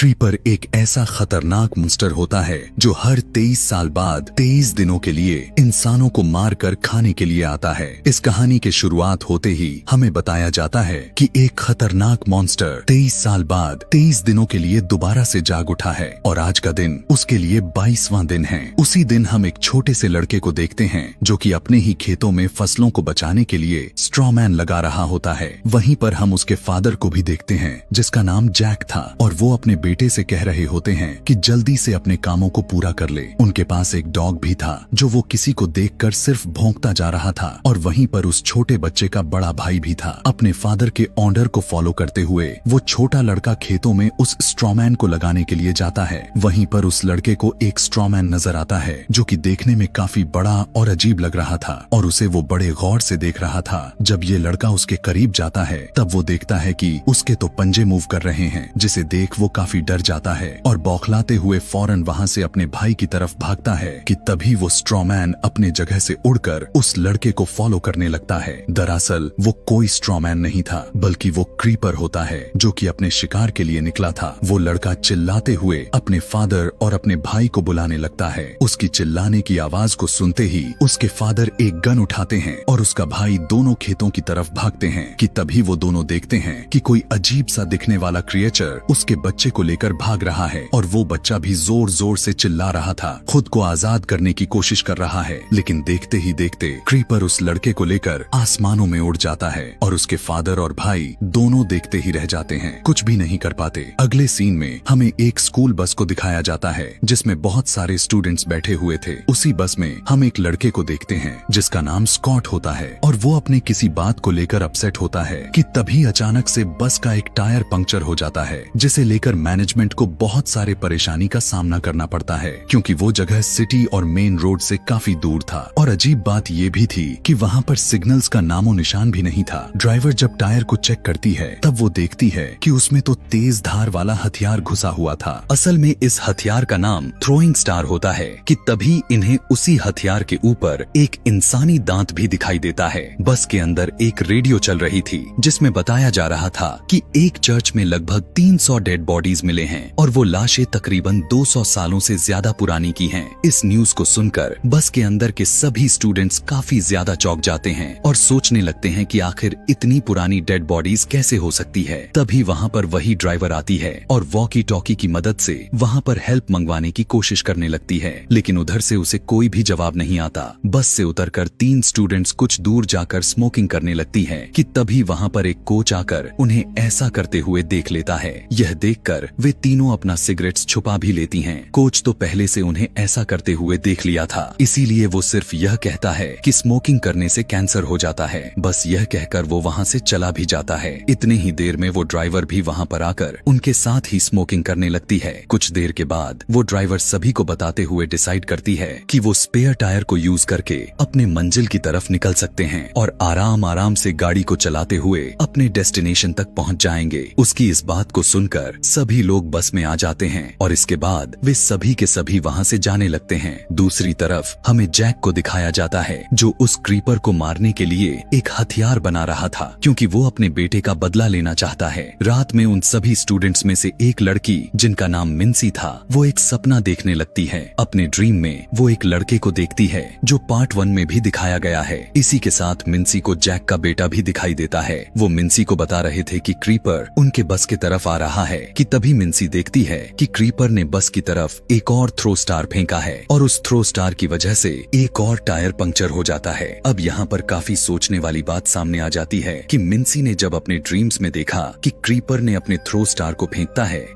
Creeper एक ऐसा खतरनाक मॉन्स्टर होता है जो हर 23 साल बाद 23 दिनों के लिए इंसानों को मारकर खाने के लिए आता है। इस कहानी के शुरुआत होते ही हमें बताया जाता है कि एक खतरनाक मॉन्स्टर 23 साल बाद 23 दिनों के लिए दोबारा से जाग उठा है और आज का दिन उसके लिए 22वां दिन है। उसी दिन हम एक छोटे से लड़के को देखते हैं जो कि अपने ही खेतों में फसलों को बचाने के लिए स्ट्रॉमैन लगा रहा होता है। वहीं पर हम उसके फादर को भी देखते हैं जिसका नाम जैक था और वो अपने बेटे से कह रहे होते हैं कि जल्दी से अपने कामों को पूरा कर ले। उनके पास एक डॉग भी था जो वो किसी को देखकर सिर्फ भौंकता जा रहा था और वहीं पर उस छोटे बच्चे का बड़ा भाई भी था। अपने फादर के ऑर्डर को फॉलो करते हुए वो छोटा लड़का खेतों में उस स्ट्रॉमैन को लगाने के लिए जाता है। वहीं पर उस लड़के को एक स्ट्रॉमैन नजर आता है जो कि देखने में काफी बड़ा और अजीब लग रहा था और उसे वो बड़े गौर से देख रहा था। जब ये लड़का उसके करीब जाता है तब वो देखता है कि उसके तो पंजे मूव कर रहे हैं, जिसे देख वो काफी डर जाता है और बौखलाते हुए फौरन वहां से अपने भाई की तरफ भागता है कि तभी वो स्ट्रॉमैन अपने जगह से उड़कर उस लड़के को फॉलो करने लगता है। दरअसल वो कोई स्ट्रॉमैन नहीं था बल्कि वो क्रीपर होता है जो कि अपने शिकार के लिए निकला था। वो लड़का चिल्लाते हुए अपने फादर और अपने भाई को बुलाने लगता है। उसकी चिल्लाने की आवाज को सुनते ही उसके फादर एक गन उठाते हैं और उसका भाई दोनों खेतों की तरफ भागते हैं कि तभी वो दोनों देखते हैं कि कोई अजीब सा दिखने वाला क्रिएचर उसके बच्चे को लेकर भाग रहा है और वो बच्चा भी जोर जोर से चिल्ला रहा था, खुद को आजाद करने की कोशिश कर रहा है। लेकिन देखते ही देखते क्रीपर उस लड़के को लेकर आसमानों में उड़ जाता है और उसके फादर और भाई दोनों देखते ही रह जाते हैं, कुछ भी नहीं कर पाते। अगले सीन में हमें एक स्कूल बस को दिखाया जाता है जिसमें बहुत सारे स्टूडेंट्स बैठे हुए थे। उसी बस में हम एक लड़के को देखते हैं जिसका नाम स्कॉट होता है और वो अपने किसी बात को लेकर अपसेट होता है कि तभी अचानक से बस का एक टायर पंक्चर हो जाता है, जिसे लेकर मैनेजमेंट को बहुत सारे परेशानी का सामना करना पड़ता है क्योंकि वो जगह सिटी और मेन रोड से काफी दूर था। और अजीब बात ये भी थी कि वहाँ पर सिग्नल्स का नामो निशान भी नहीं था। ड्राइवर जब टायर को चेक करती है तब वो देखती है कि उसमें तो तेज धार वाला हथियार घुसा हुआ था। असल में इस हथियार का नाम थ्रोइंग स्टार होता है कि तभी इन्हें उसी हथियार के ऊपर एक इंसानी दांत भी दिखाई देता है। बस के अंदर एक रेडियो चल रही थी जिसमें बताया जा रहा था कि एक चर्च में लगभग 300 डेड बॉडीज मिले हैं और वो लाशें तकरीबन 200 सालों से ज्यादा पुरानी की हैं। इस न्यूज को सुनकर बस के अंदर के सभी स्टूडेंट्स काफी ज्यादा चौंक जाते हैं और सोचने लगते हैं कि आखिर इतनी पुरानी डेड बॉडीज कैसे हो सकती है। तभी वहाँ पर वही ड्राइवर आती है और वॉकी टॉकी की मदद से वहाँ पर हेल्प मंगवाने की कोशिश करने लगती है, लेकिन उधर से उसे कोई भी जवाब नहीं आता। बस से उतरकर 3 स्टूडेंट्स कुछ दूर जाकर स्मोकिंग करने लगती है कि तभी वहाँ पर एक कोच आकर उन्हें ऐसा करते हुए देख लेता है। यह देखकर वे तीनों अपना सिगरेट्स छुपा भी लेती हैं। कोच तो पहले से उन्हें ऐसा करते हुए देख लिया था, इसीलिए वो सिर्फ यह कहता है कि स्मोकिंग करने से कैंसर हो जाता है। बस यह कहकर वो वहाँ से चला भी जाता है। इतने ही देर में वो ड्राइवर भी वहाँ पर आकर उनके साथ ही स्मोकिंग करने लगती है। कुछ देर के बाद वो ड्राइवर सभी को बताते हुए डिसाइड करती है कि वो स्पेयर टायर को यूज करके अपने मंजिल की तरफ निकल सकते हैं और आराम आराम से गाड़ी को चलाते हुए अपने डेस्टिनेशन तक पहुँच जाएंगे। उसकी इस बात को सुनकर सभी लोग बस में आ जाते हैं और इसके बाद वे सभी के सभी वहाँ से जाने लगते हैं। दूसरी तरफ हमें जैक को दिखाया जाता है जो उस क्रीपर को मारने के लिए एक हथियार बना रहा था क्योंकि वो अपने बेटे का बदला लेना चाहता है। रात में उन सभी स्टूडेंट्स में से एक लड़की जिनका नाम मिन्सी था वो एक सपना देखने लगती है। अपने ड्रीम में वो एक लड़के को देखती है जो पार्ट 1 में भी दिखाया गया है। इसी के साथ मिन्सी को जैक का बेटा भी दिखाई देता है। वो मिन्सी को बता रहे थे कि क्रीपर उनके बस की तरफ आ रहा है कि तभी मिन्सी देखती है कि क्रीपर ने बस की तरफ एक और थ्रो स्टार फेंका है और उस थ्रो स्टार की वजह से एक और टायर पंक्चर हो जाता है। अब यहाँ पर काफी सोचने वाली बात सामने आ जाती है कि मिन्सी ने जब अपने ड्रीम्स में देखा कि क्रीपर ने अपने थ्रो स्टार को फेंकता है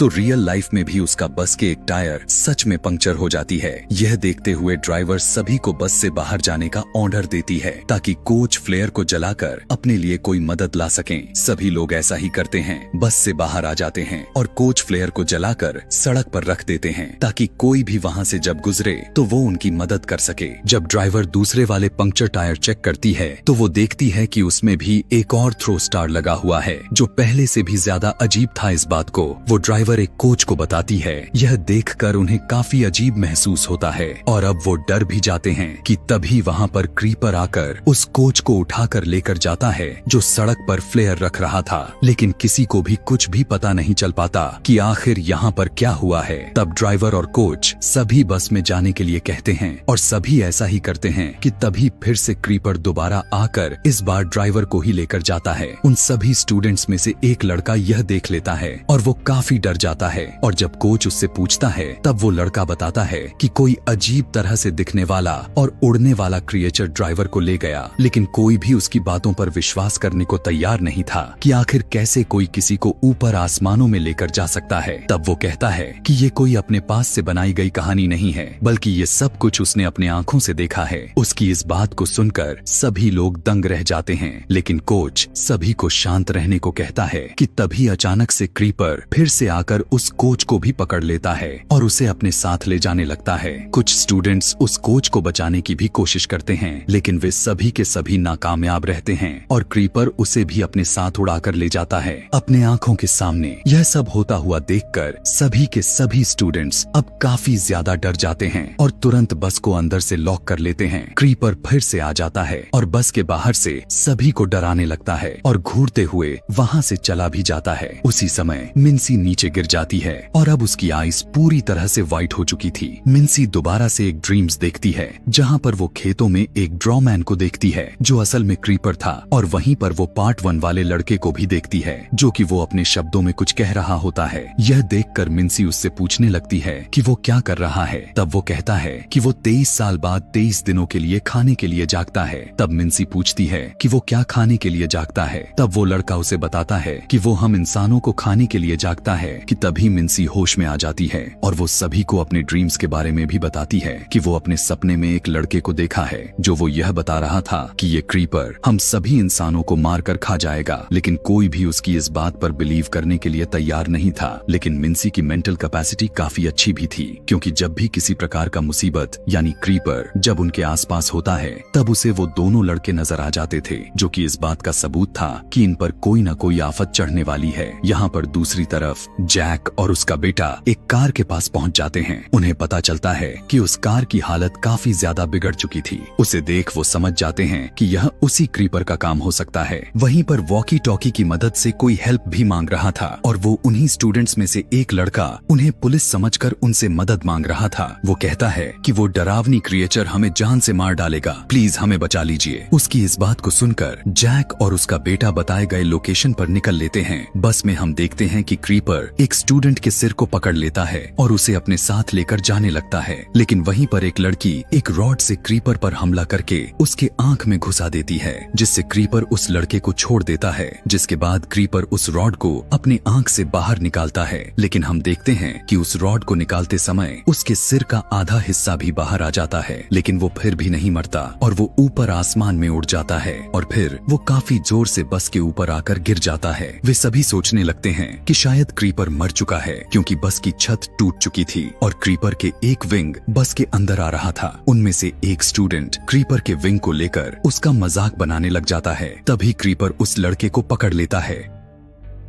तो रियल लाइफ में भी उसका बस के एक टायर सच में पंक्चर हो जाती है। यह देखते हुए ड्राइवर सभी को बस से बाहर जाने का ऑर्डर देती है ताकि कोच फ्लेयर को जलाकर अपने लिए कोई मदद ला सकें। सभी लोग ऐसा ही करते हैं, बस से बाहर आ जाते हैं और कोच फ्लेयर को जलाकर सड़क पर रख देते हैं ताकि कोई भी वहाँ से जब गुजरे तो वो उनकी मदद कर सके। जब ड्राइवर दूसरे वाले पंक्चर टायर चेक करती है तो वो देखती है कि उसमें भी एक और थ्रो स्टार लगा हुआ है जो पहले से भी ज्यादा अजीब था। इस बात को वो ड्राइवर ड्राइवर एक कोच को बताती है। यह देखकर उन्हें काफी अजीब महसूस होता है और अब वो डर भी जाते हैं कि तभी वहाँ पर क्रीपर आकर उस कोच को उठाकर लेकर जाता है जो सड़क पर फ्लेयर रख रहा था। लेकिन किसी को भी कुछ भी पता नहीं चल पाता कि आखिर यहाँ पर क्या हुआ है। तब ड्राइवर और कोच सभी बस में जाने के लिए कहते हैं और सभी ऐसा ही करते हैं कि तभी फिर से क्रीपर दोबारा आकर इस बार ड्राइवर को ही लेकर जाता है। उन सभी स्टूडेंट्स में से एक लड़का यह देख लेता है और वो काफी डर जाता है और जब कोच उससे पूछता है तब वो लड़का बताता है कि कोई अजीब तरह से दिखने वाला और उड़ने वाला क्रिएचर ड्राइवर को ले गया। लेकिन कोई भी उसकी बातों पर विश्वास करने को तैयार नहीं था कि आखिर कैसे कोई किसी को ऊपर आसमानों में लेकर जा सकता है। तब वो कहता है कि ये कोई अपने पास से बनाई गई कहानी नहीं है, बल्कि ये सब कुछ उसने अपने आंखों से देखा है। उसकी इस बात को सुनकर सभी लोग दंग रह जाते हैं, लेकिन कोच सभी को शांत रहने को कहता है कि तभी अचानक से क्रीपर फिर से आकर उस कोच को भी पकड़ लेता है और उसे अपने साथ ले जाने लगता है। कुछ स्टूडेंट्स उस कोच को बचाने की भी कोशिश करते हैं, लेकिन वे सभी के सभी नाकामयाब रहते हैं और क्रीपर उसे भी अपने साथ उड़ाकर ले जाता है। अपने आंखों के सामने यह सब होता हुआ देखकर सभी के सभी स्टूडेंट्स अब काफी ज्यादा डर जाते हैं और तुरंत बस को अंदर से लॉक कर लेते हैं। क्रीपर फिर से आ जाता है और बस के बाहर से सभी को डराने लगता है और घूरते हुए वहाँ से चला भी जाता है। उसी समय मिन्सी नीचे गिर जाती है और अब उसकी आईज पूरी तरह से व्हाइट हो चुकी थी। मिन्सी दोबारा से एक ड्रीम्स देखती है जहाँ पर वो खेतों में एक ड्रॉमैन को देखती है जो असल में क्रीपर था और वहीं पर वो पार्ट 1 वाले लड़के को भी देखती है जो कि वो अपने शब्दों में कुछ कह रहा होता है। यह देखकर मिन्सी उससे पूछने लगती है कि वो क्या कर रहा है। तब वो कहता है कि वो 23 साल बाद 23 दिनों के लिए खाने के लिए जागता है। तब मिन्सी पूछती है कि वो क्या खाने के लिए जागता है। तब वो लड़का उसे बताता है कि वो हम इंसानों को खाने के लिए जागता है कि तभी मिन्सी होश में आ जाती है और वो सभी को अपने ड्रीम्स के बारे में भी बताती है कि वो अपने सपने में एक लड़के को देखा है जो वो यह बता रहा था कि ये क्रीपर हम सभी इंसानों को मारकर खा जाएगा। लेकिन कोई भी उसकी इस बात पर बिलीव करने के लिए तैयार नहीं था। लेकिन मिन्सी की मेंटल कैपेसिटी काफी अच्छी भी थी, क्योंकि जब भी किसी प्रकार का मुसीबत यानी क्रीपर जब उनके आसपास होता है तब उसे वो दोनों लड़के नजर आ जाते थे जो कि इस बात का सबूत था कि इन पर कोई न कोई आफत चढ़ने वाली है। यहाँ पर दूसरी तरफ जैक और उसका बेटा एक कार के पास पहुँच जाते हैं। उन्हें पता चलता है कि उस कार की हालत काफी ज्यादा बिगड़ चुकी थी। उसे देख वो समझ जाते हैं कि यह उसी क्रीपर का काम हो सकता है। वहीं पर वॉकी टॉकी की मदद से कोई हेल्प भी मांग रहा था और वो उन्हीं स्टूडेंट्स में से एक लड़का उन्हें पुलिस समझकर उनसे मदद मांग रहा था। वो कहता है कि वो डरावनी क्रिएचर हमें जान से मार डालेगा, प्लीज हमें बचा लीजिए। उसकी इस बात को सुनकर जैक और उसका बेटा बताए गए लोकेशन पर निकल लेते हैं। बस में हम देखते हैं कि क्रीपर एक स्टूडेंट के सिर को पकड़ लेता है और उसे अपने साथ लेकर जाने लगता है। लेकिन वहीं पर एक लड़की एक रॉड से क्रीपर पर हमला करके उसके आंख में घुसा देती है, जिससे क्रीपर उस लड़के को छोड़ देता है। जिसके बाद क्रीपर उस रॉड को अपने आंख से बाहर निकालता है। लेकिन हम देखते हैं कि उस रॉड को निकालते समय उसके सिर का आधा हिस्सा भी बाहर आ जाता है, लेकिन वो फिर भी नहीं मरता और वो ऊपर आसमान में उड़ जाता है और फिर वो काफी जोर से बस के ऊपर आकर गिर जाता है। वे सभी सोचने लगते हैं कि शायद क्रीपर मर चुका है, क्योंकि बस की छत टूट चुकी थी और क्रीपर के एक विंग बस के अंदर आ रहा था। उनमें से एक स्टूडेंट क्रीपर के विंग को लेकर उसका मजाक बनाने लग जाता है। तभी क्रीपर उस लड़के को पकड़ लेता है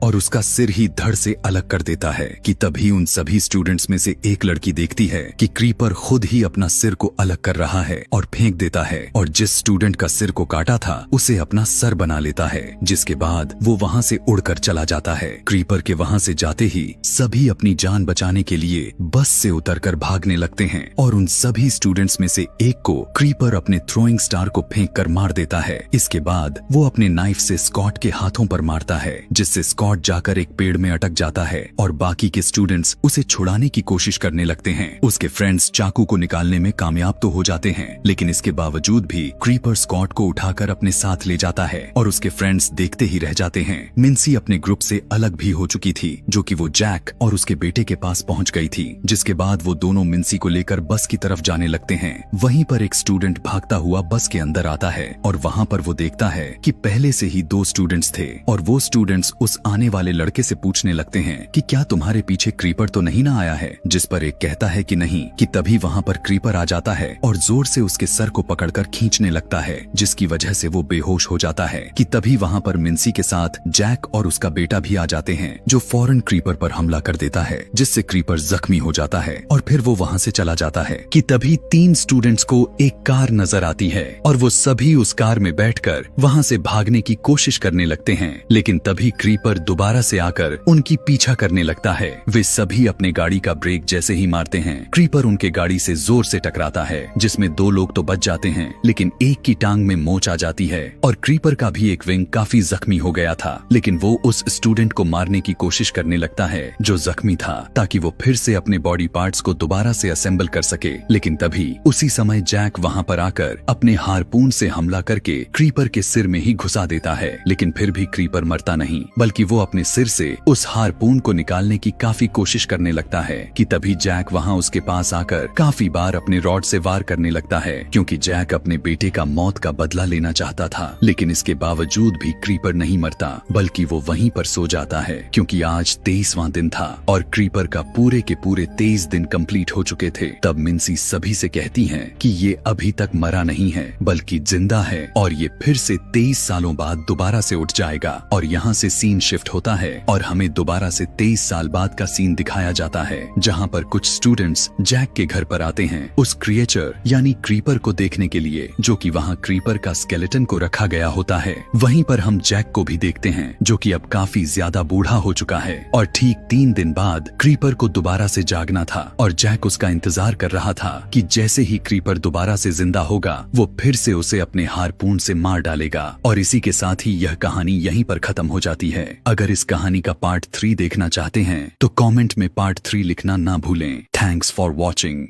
और उसका सिर ही धड़ से अलग कर देता है कि तभी उन सभी स्टूडेंट्स में से एक लड़की देखती है कि क्रीपर खुद ही अपना सिर को अलग कर रहा है और फेंक देता है और जिस स्टूडेंट का सिर को काटा था उसे अपना सर बना लेता है। जिसके बाद वो वहाँ से उड़कर चला जाता है। क्रीपर के वहाँ से जाते ही सभी अपनी जान बचाने के लिए बस से उतरकर भागने लगते हैं और उन सभी स्टूडेंट्स में से एक को क्रीपर अपने थ्रोइंग स्टार को फेंक कर मार देता है। इसके बाद वो अपने नाइफ से स्कॉट के हाथों पर मारता है, जिससे स्कॉट जाकर एक पेड़ में अटक जाता है और बाकी के स्टूडेंट्स उसे छुड़ाने की कोशिश करने लगते हैं। उसके फ्रेंड्स चाकू को निकालने में कामयाब तो हो जाते हैं, लेकिन इसके बावजूद भी क्रीपर स्कॉट को उठाकर अपने साथ ले जाता है और उसके फ्रेंड्स देखते ही रह जाते हैं। मिन्सी अपने ग्रुप से अलग भी हो चुकी थी, जो कि वो जैक और उसके बेटे के पास पहुंच गई थी। जिसके बाद वो दोनों मिन्सी को लेकर बस की तरफ जाने लगते हैं। वहीं पर एक स्टूडेंट भागता हुआ बस के अंदर आता है और वहाँ पर वो देखता है कि पहले से ही 2 स्टूडेंट्स थे और वो स्टूडेंट्स उस आने वाले लड़के से पूछने लगते हैं कि क्या तुम्हारे पीछे क्रीपर तो नहीं ना आया है, जिस पर एक कहता है कि नहीं, कि तभी वहाँ पर क्रीपर आ जाता है और जोर से उसके सर को पकड़कर खींचने लगता है, जिसकी वजह से वो बेहोश हो जाता है। कि तभी वहाँ पर मिन्सी के साथ जैक और उसका बेटा भी आ जाते हैं, जो फौरन क्रीपर पर हमला कर देता है, जिससे क्रीपर जख्मी हो जाता है और फिर वो वहाँ से चला जाता है। कि तभी 3 स्टूडेंट्स को एक कार नजर आती है और वो सभी उस कार में बैठकर वहाँ से भागने की कोशिश करने लगते हैं, लेकिन तभी क्रीपर दोबारा से आकर उनकी पीछा करने लगता है। वे सभी अपने गाड़ी का ब्रेक जैसे ही मारते हैं, क्रीपर उनके गाड़ी से जोर से टकराता है, जिसमें 2 लोग तो बच जाते हैं, लेकिन एक की टांग में मोच आ जाती है और क्रीपर का भी एक विंग काफी जख्मी हो गया था। लेकिन वो उस स्टूडेंट को मारने की कोशिश करने लगता है जो जख्मी था, ताकि वो फिर से अपने बॉडी पार्ट्स को दोबारा से असेंबल कर सके। लेकिन तभी उसी समय जैक वहाँ पर आकर अपने हारपून से हमला करके क्रीपर के सिर में ही घुसा देता है, लेकिन फिर भी क्रीपर मरता नहीं, बल्कि वो अपने सिर से उस हारपून को निकालने की काफी कोशिश करने लगता है। कि तभी जैक वहाँ उसके पास आकर काफी बार अपने रॉड से वार करने लगता है, क्योंकि जैक अपने बेटे का मौत का बदला लेना चाहता था। लेकिन इसके बावजूद भी क्रीपर नहीं मरता, बल्कि वो वहीं पर सो जाता है, क्योंकि आज 23वां दिन था और क्रीपर का पूरे के पूरे 23 दिन कंप्लीट हो चुके थे। तब मिन्सी सभी से कहती हैं कि ये अभी तक मरा नहीं है, बल्कि जिंदा है और ये फिर से 23 सालों बाद दोबारा से उठ जाएगा। और यहाँ से सीन शिफ्ट होता है और हमें दोबारा से 23 साल बाद का सीन दिखाया जाता है, जहाँ पर कुछ स्टूडेंट्स जैक के घर पर आते हैं उस क्रिएचर यानी क्रीपर को देखने के लिए, जो कि वहाँ क्रीपर का स्केलेटन को रखा गया होता है। वहीं पर हम जैक को भी देखते हैं, जो कि अब काफी ज्यादा बूढ़ा हो चुका है और ठीक 3 दिन बाद क्रीपर को दोबारा से जागना था और जैक उसका इंतजार कर रहा था कि जैसे ही क्रीपर दोबारा से जिंदा होगा वो फिर से उसे अपने हारपून से मार डालेगा। और इसी के साथ ही यह कहानी यहीं पर खत्म हो जाती है। अगर इस कहानी का पार्ट 3 देखना चाहते हैं तो कमेंट में पार्ट 3 लिखना ना भूलें। Thanks for watching.